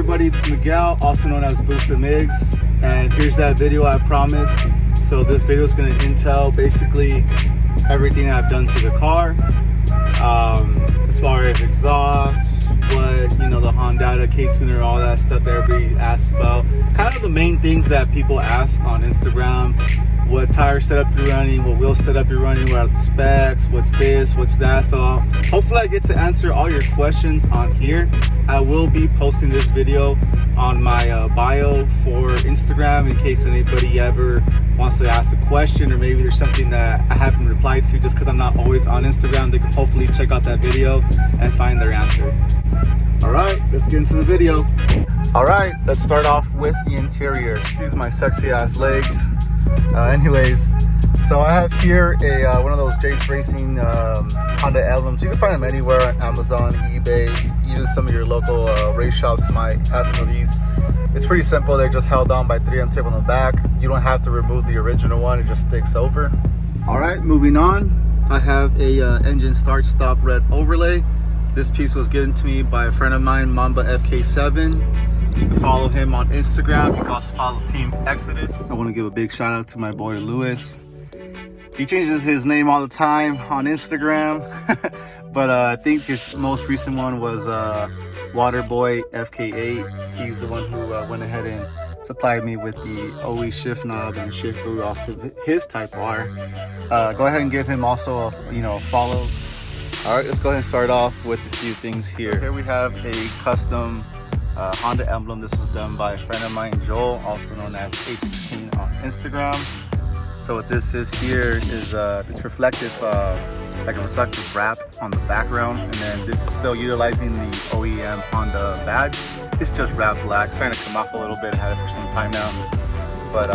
everybody, it's Miguel, also known as Boosted Migs, and here's that video I promised. So this video is going to intel basically everything I've done to the car, as far as exhaust, what, you know, the Honda K-tuner, all that stuff that everybody asks about. Kind of the main things that people ask on Instagram. What tire setup you're running, what wheel setup you're running, what are the specs, what's this, what's that. So hopefully I get to answer all your questions on here. I will be posting this video on my bio for Instagram in case anybody ever wants to ask a question, or maybe there's something that I haven't replied to just because I'm not always on Instagram. They can hopefully check out that video and find their answer. All right, let's get into the video. All right, let's start off with the interior. Excuse my sexy ass legs. Anyways, so I have here a one of those Jace Racing Honda Emblems. You can find them anywhere on Amazon, eBay, even some of your local race shops might have some of these. It's pretty simple. They're just held on by 3M tape on the back. You don't have to remove the original one. It just sticks over. All right, moving on. I have a engine start stop red overlay. This piece was given to me by a friend of mine, Mamba FK7. You can follow him on Instagram. You can also follow Team Exodus. I want to give a big shout out to my boy Lewis. He changes his name all the time on Instagram. But I think his most recent one was Waterboy FK8. He's the one who went ahead and supplied me with the OE shift knob and shift boot off of his Type R. Go ahead and give him also a follow. All right, let's go ahead and start off with a few things here. So here we have a custom Honda Emblem. This was done by a friend of mine, Joel, also known as A16 on Instagram. So what this is here is it's reflective, like a reflective wrap on the background, and then this is still utilizing the OEM Honda badge. It's just wrapped black. It's starting to come off a little bit. I had it for some time now, but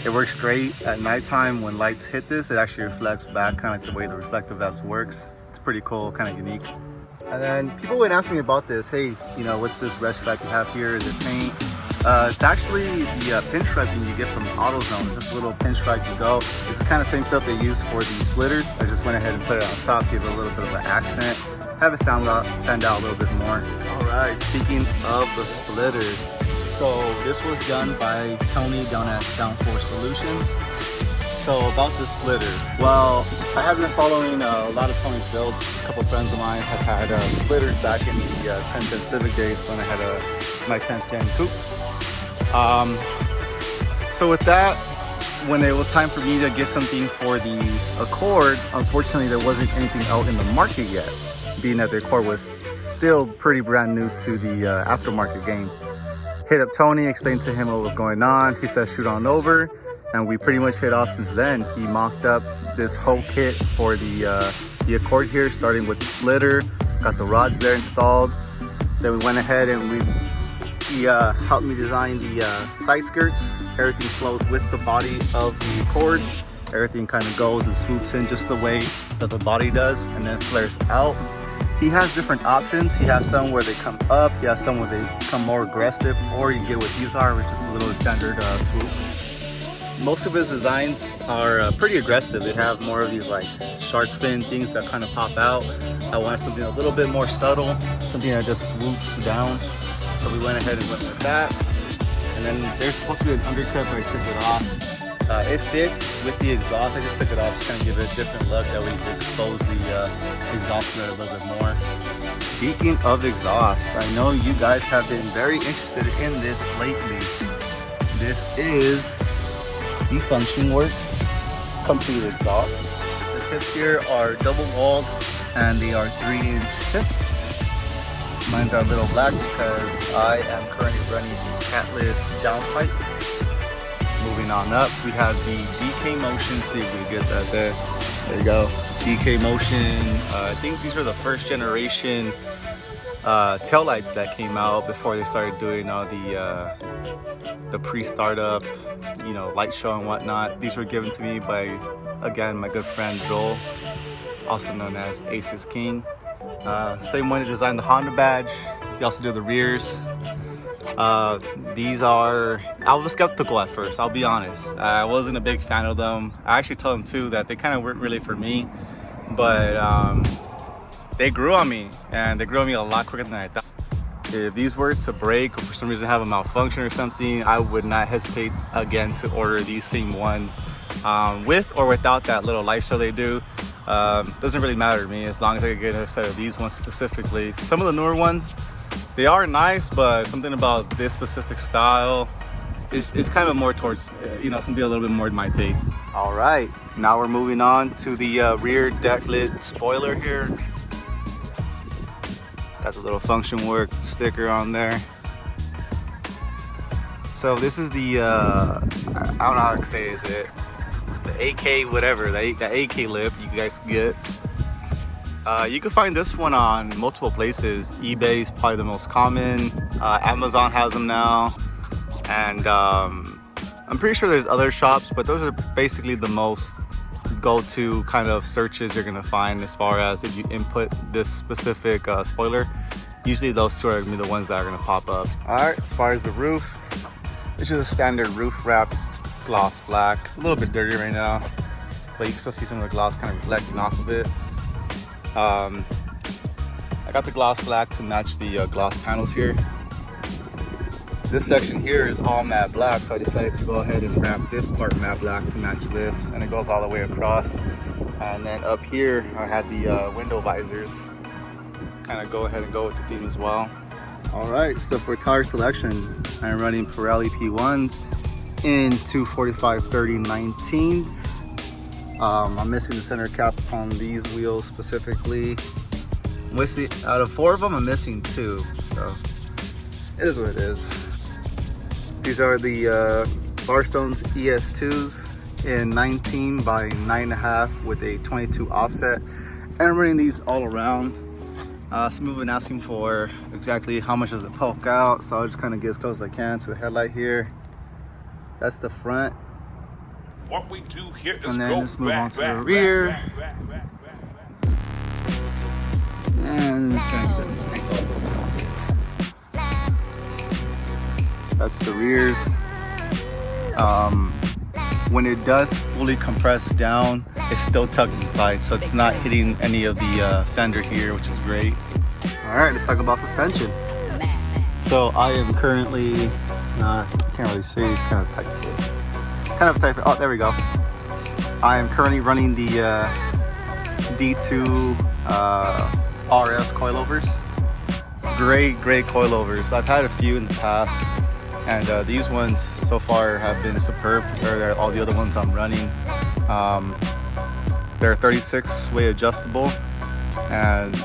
it works great at nighttime. When lights hit this, it actually reflects back, kind of like the way the reflective vest works. It's pretty cool, kind of unique. And then people would ask me about this. Hey, you know, what's this red stripe you have here? Is it paint? It's actually the pinstriping you get from AutoZone. Just a little pinstripe you go. It's the kind of same stuff they use for the splitters. I just went ahead and put it on top, give it a little bit of an accent, have it stand out a little bit more. All right, speaking of the splitter, so this was done by Tony down at Downforce Solutions. So about the splitter, well, I have been following a lot of Tony's builds. A couple friends of mine have had splitters back in the 1010 Civic days when I had my 10th gen coupe. So with that, when it was time for me to get something for the Accord, unfortunately there wasn't anything out in the market yet, being that the Accord was still pretty brand new to the aftermarket game. Hit up Tony, explained to him what was going on. He said shoot on over. And we pretty much hit off since then. He mocked up this whole kit for the Accord here, starting with the splitter, got the rods there installed. Then we went ahead and he helped me design the side skirts. Everything flows with the body of the Accord. Everything kind of goes and swoops in just the way that the body does, and then flares out. He has different options. He has some where they come up. He has some where they come more aggressive, or you get what these are, which is a little standard swoop. Most of his designs are pretty aggressive. They have more of these like shark fin things that kind of pop out. I wanted something a little bit more subtle, something that just swoops down. So we went ahead and went with that. And then there's supposed to be an undercut, but I took it off. It fits with the exhaust. I just took it off to kind of give it a different look. That way you can expose the exhaust a little bit more. Speaking of exhaust, I know you guys have been very interested in this lately. This is the Function Work complete exhaust. The tips here are double walled and they are 3-inch tips. Mines are a little black because I am currently running the catless downpipe. Moving on up, we have the DK Motion. See if we get that there. There you go. DK Motion. I think these are the first generation taillights that came out before they started doing all the pre-startup, you know, light show and whatnot. These were given to me by, again, my good friend Joel, also known as Ace's King. Same one who designed the Honda badge. He also did the rears. These are, I was skeptical at first, I'll be honest. I wasn't a big fan of them. I actually told him too that they kind of weren't really for me, but they grew on me, and they grew on me a lot quicker than I thought. If these were to break or for some reason have a malfunction or something, I would not hesitate again to order these same ones with or without that little light show they do. Doesn't really matter to me as long as I can get a set of these ones specifically. Some of the newer ones, they are nice, but something about this specific style is kind of more towards, you know, something a little bit more in my taste. All right, now we're moving on to the rear deck lid spoiler here. Got the little function work sticker on there. So this is the, I don't know how to say is it, the AK whatever, the AK lip you guys can get. You can find this one on multiple places. eBay is probably the most common. Amazon has them now. And I'm pretty sure there's other shops, but those are basically the most go-to kind of searches you're gonna find as far as if you input this specific spoiler. Usually those two are gonna be the ones that are gonna pop up. All right, as far as the roof, it's just a standard roof wrap, gloss black. It's a little bit dirty right now, but you can still see some of the gloss kind of reflecting off of it. I got the gloss black to match the gloss panels here. This section here is all matte black, so I decided to go ahead and wrap this part matte black to match this, and it goes all the way across. And then up here I had the window visors, kind of go ahead and go with the theme as well. All right, so for tire selection, I'm running Pirelli P1s in 245/30 19s. I'm missing the center cap on these wheels specifically. Out of 4 of them, I'm missing 2, so it is what it is. These are the Barstones ES2s in 19 by 9.5 with a 22 offset. And I'm running these all around. Smooth been asking for exactly how much does it poke out, so I'll just kind of get as close as I can to the headlight here. That's the front. What we do here is and then let's move on to the back, rear. back. And kind of this that's the rears. When it does fully compress down, it still tucks inside, so it's not hitting any of the fender here, which is great. All right, let's talk about suspension. So I am currently, I can't really see, it's kind of tight to it. Kind of tight, oh, there we go. I am currently running the D2 RS coilovers. Great coilovers. I've had a few in the past, and these ones so far have been superb compared to all the other ones I'm running. They're 36-way adjustable, and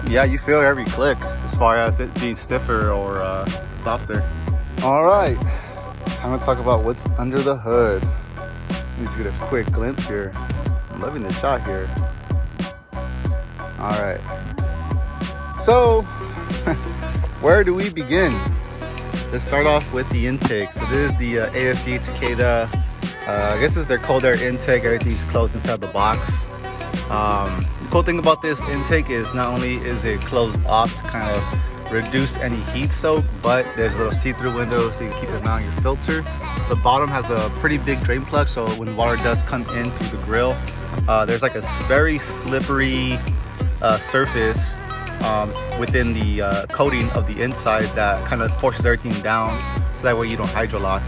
yeah, you feel every click as far as it being stiffer or softer. All right, time to talk about what's under the hood. Let's get a quick glimpse here. I'm loving the shot here. All right, so where do we begin? Let's start off with the intake. So this is the AFG Takeda. I guess this is their cold air intake. Everything's closed inside the box. The cool thing about this intake is not only is it closed off to kind of reduce any heat soak, but there's little see-through windows so you can keep an eye on your filter. The bottom has a pretty big drain plug, so when water does come in through the grill, there's like a very slippery surface within the coating of the inside that kind of forces everything down, so that way you don't hydrolock.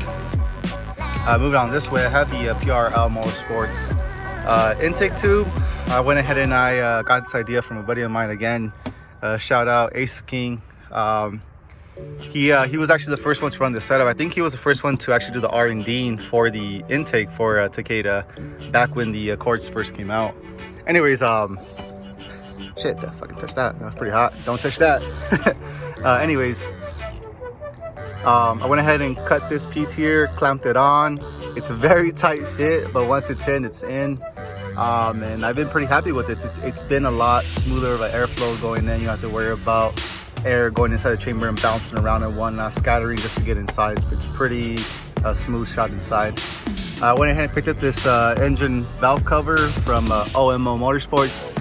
Moving on this way, I have the PRL Motorsports intake tube. I went ahead and I got this idea from a buddy of mine again. Shout out Ace King. He was actually the first one to run this setup. I think he was the first one to actually do the R&D for the intake for Takeda back when the Accords first came out. Anyways, shit, that fucking touched that. That was pretty hot. Don't touch that. Anyways, I went ahead and cut this piece here, clamped it on. It's a very tight fit, but once it's in, it's in. And I've been pretty happy with it. It's been a lot smoother of an airflow going in. You don't have to worry about air going inside the chamber and bouncing around and whatnot, scattering just to get inside. It's pretty smooth shot inside. I went ahead and picked up this engine valve cover from OMO Motorsports.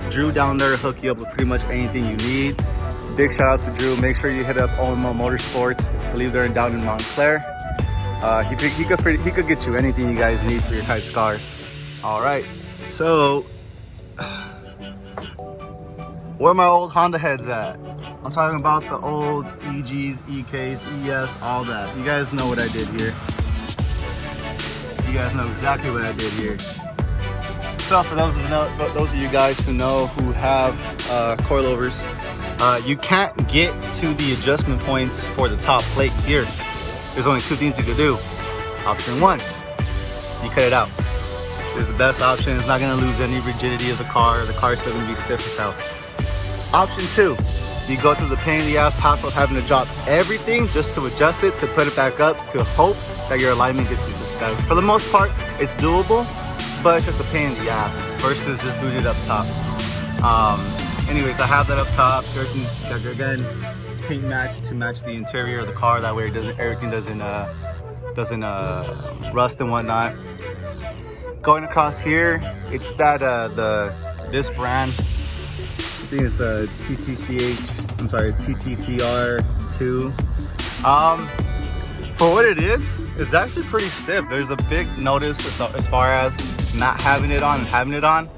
Drew down there to hook you up with pretty much anything you need. Big shout out to Drew. Make sure you hit up OMO Motorsports. I believe they're down in Montclair. He could get you anything you guys need for your tight cars. All right, so where my old Honda heads at? I'm talking about the old EGs, EKs, ES, all that. You guys know what I did here. You guys know exactly what I did here. So for those of you guys who have coilovers, you can't get to the adjustment points for the top plate here. There's only two things you can do. Option one, you cut it out. It's the best option. It's not going to lose any rigidity of the car. The car is still going to be stiff as hell. Option two, you go through the pain in the ass hassle of having to drop everything just to adjust it, to put it back up, to hope that your alignment gets into spec. For the most part, it's doable, but it's just a pain in the ass versus just doing it up top. Anyways, I have that up top. Again, paint match to match the interior of the car. That way, everything doesn't rust and whatnot. Going across here, it's that this brand. I think it's TTCR2. For what it is, it's actually pretty stiff. There's a big notice as far as not having it on and having it on.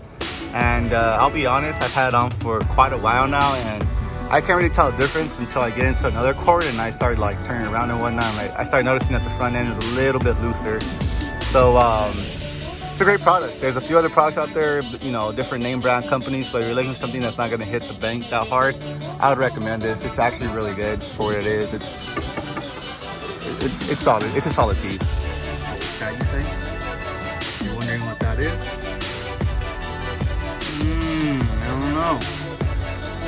And I'll be honest, I've had it on for quite a while now, and I can't really tell the difference until I get into another cord and I started like turning around and whatnot. I started noticing that the front end is a little bit looser. So it's a great product. There's a few other products out there, you know, different name brand companies, but if you're looking for something that's not going to hit the bank that hard, I would recommend this. It's actually really good for what it is. It's solid. It's a solid piece. Can you say? You're wondering what that is? I don't know.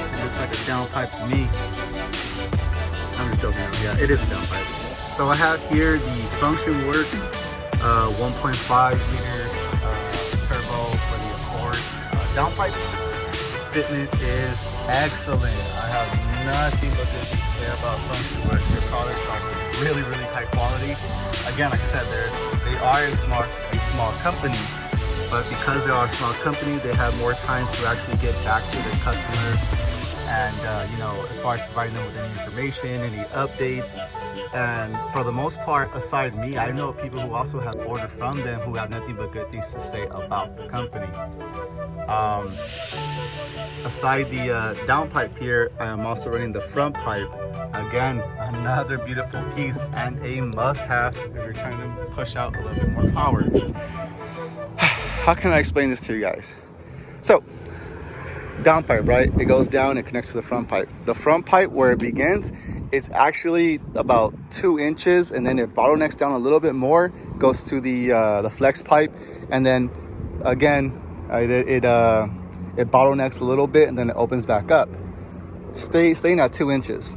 It looks like a downpipe to me. I'm just joking. Yeah, it is a downpipe. So I have here the Function Work 1.5 liter turbo for the Accord downpipe. Fitment is excellent. I have nothing but this to say about Function Work. Their products are really, really high quality. Again, like I said, they are a small company, but because they are a small company, they have more time to actually get back to their customers. And you know, as far as providing them with any information, any updates. And for the most part, aside me, I know people who also have ordered from them who have nothing but good things to say about the company. Aside the downpipe here, I am also running the front pipe. Again, another beautiful piece and a must-have if you're trying to push out a little bit more power. How can I explain this to you guys? So, downpipe, right? It goes down and connects to the front pipe. The front pipe, where it begins, it's actually about 2 inches, and then it bottlenecks down a little bit more, goes to the flex pipe, and then again it bottlenecks a little bit, and then it opens back up, staying at 2 inches.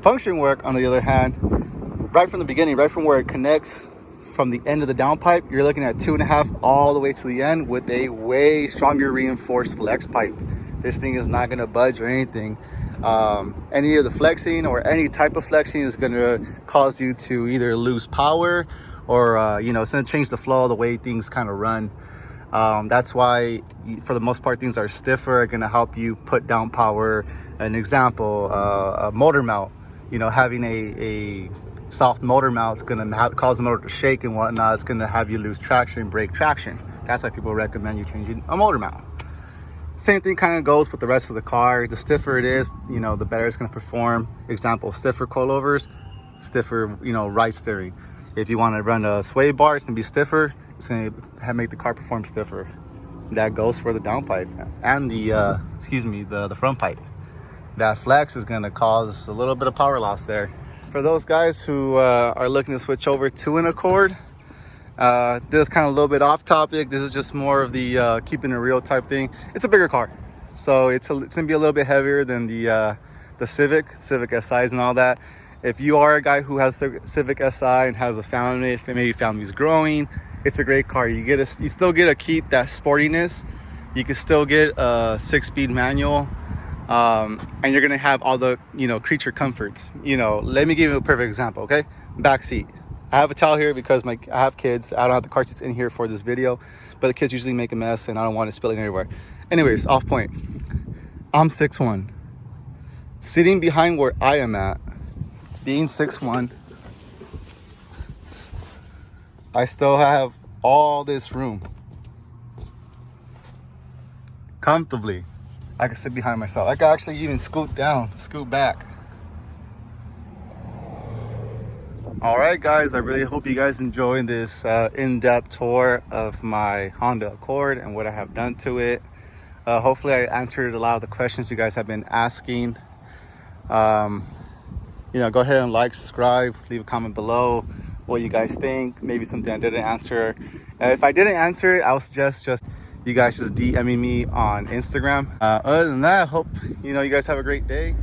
Function Work, on the other hand, right from the beginning, right from where it connects from the end of the downpipe, you're looking at 2.5 all the way to the end with a way stronger reinforced flex pipe. This thing is not going to budge or anything. Any of the flexing or any type of flexing is going to cause you to either lose power or you know, it's going to change the flow of the way things kind of run. That's why, for the most part, things are stiffer, are going to help you put down power. An example, a motor mount, you know, having a soft motor mount is going to cause the motor to shake and whatnot. It's going to have you lose traction, break traction. That's why people recommend you changing a motor mount. Same thing kind of goes with the rest of the car. The stiffer it is, you know, the better it's going to perform. Example, stiffer coilovers, stiffer, you know, right steering. If you want to run a sway bar, it's going to be stiffer. It's going to make the car perform stiffer. That goes for the downpipe and the the front pipe. That flex is going to cause a little bit of power loss there. For those guys who are looking to switch over to an Accord, this is kind of a little bit off topic. This is just more of the keeping it real type thing. It's a bigger car, so it's going to be a little bit heavier than the Civic SIs and all that. If you are a guy who has Civic Si and has a family, if maybe family's growing, it's a great car. You still get to keep that sportiness. You can still get a 6-speed manual. And you're gonna have all the, you know, creature comforts. You know, let me give you a perfect example. Okay, back seat. I have a towel here because I have kids. I don't have the car seats in here for this video, but the kids usually make a mess and I don't want it spilling everywhere. Anyways, off point. I'm 6'1". Sitting behind where I am at, being 6'1", I still have all this room comfortably. I can sit behind myself. I can actually even scoot back. All right, guys, I really hope you guys enjoyed this in-depth tour of my Honda Accord and what I have done to it. Hopefully I answered a lot of the questions you guys have been asking. You know, go ahead and like, subscribe, leave a comment below what you guys think, maybe something I didn't answer. If I didn't answer it, I would suggest just you guys just DMing me on Instagram. Other than that, I hope you guys have a great day.